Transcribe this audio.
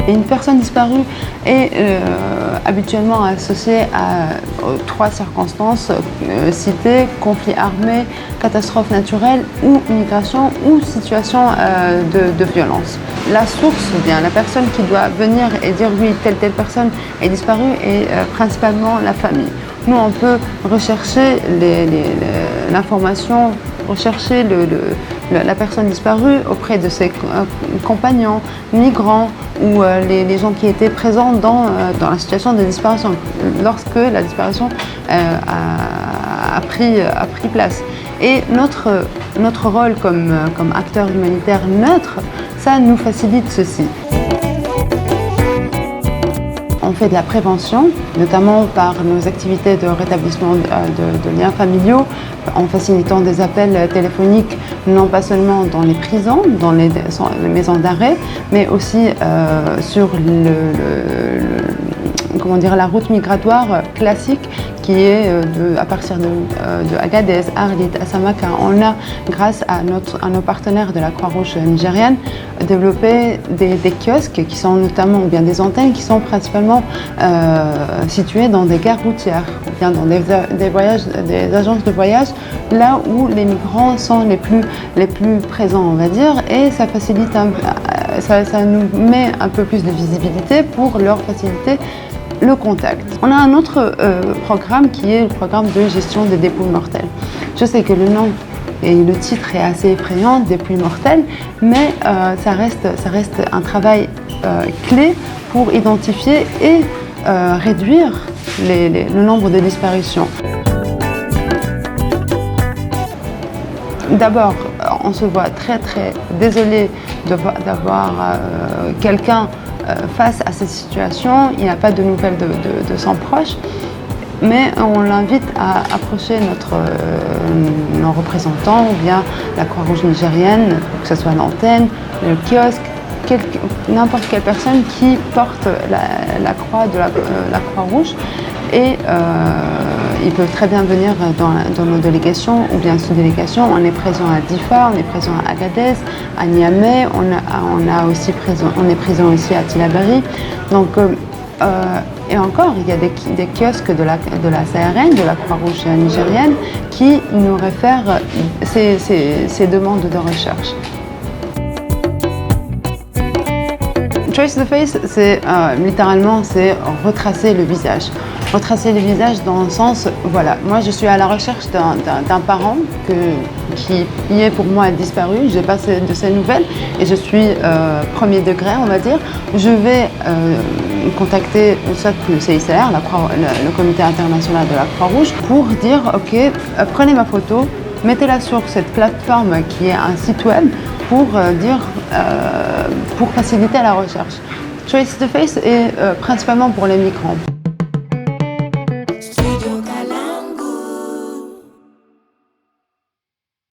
Une personne disparue est habituellement associée à 3 circonstances citées: conflit armé, catastrophe naturelle ou migration ou situation de violence. La source, ou bien la personne qui doit venir et dire oui, telle personne est disparue est principalement la famille. Nous, on peut rechercher l'information, rechercher la personne disparue auprès de ses compagnons, migrants ou les gens qui étaient présents dans la situation de disparition, lorsque la disparition a pris place. Et notre rôle comme acteur humanitaire neutre, ça nous facilite ceci. On fait de la prévention, notamment par nos activités de rétablissement de liens familiaux, en facilitant des appels téléphoniques, non pas seulement dans les prisons, dans les maisons d'arrêt, mais aussi sur la route migratoire classique qui est à partir de Agadez, Arlit, Assamaka. On a, grâce à nos partenaires de la Croix-Rouge nigérienne, développé des kiosques qui sont notamment, ou bien des antennes qui sont principalement situées dans des gares routières, ou bien dans des agences de voyage, là où les migrants sont les plus présents, on va dire, et ça facilite, ça nous met un peu plus de visibilité pour leur faciliter le contact. On a un autre programme qui est le programme de gestion des dépouilles mortelles. Je sais que le nom et le titre est assez effrayant, dépouilles mortelles, mais ça reste un travail clé pour identifier et réduire le nombre de disparitions. D'abord, on se voit très désolé d'avoir quelqu'un face à cette situation. Il n'y a pas de nouvelles de son proche, mais on l'invite à approcher nos représentants ou bien la Croix-Rouge nigérienne, que ce soit l'antenne, le kiosque, n'importe quelle personne qui porte la croix de la Croix-Rouge. Et ils peuvent très bien venir dans nos délégations ou bien sous-délégations. On est présent à Difa, on est présent à Agadez, à Niamey, on est présent aussi à Tillabéri. Donc, et encore, il y a des kiosques de la CRN, de la Croix-Rouge nigérienne, qui nous réfèrent ces demandes de recherche. Trace the face, c'est littéralement retracer le visage. Retracer le visage dans le sens, voilà, moi je suis à la recherche d'un parent qui est pour moi disparu, j'ai pas de ses nouvelles et je suis premier degré, on va dire. Je vais contacter soit le CICR, le Comité international de la Croix-Rouge, pour dire ok, prenez ma photo, mettez-la sur cette plateforme qui est un site web pour faciliter la recherche. Trace the face est principalement pour les migrants.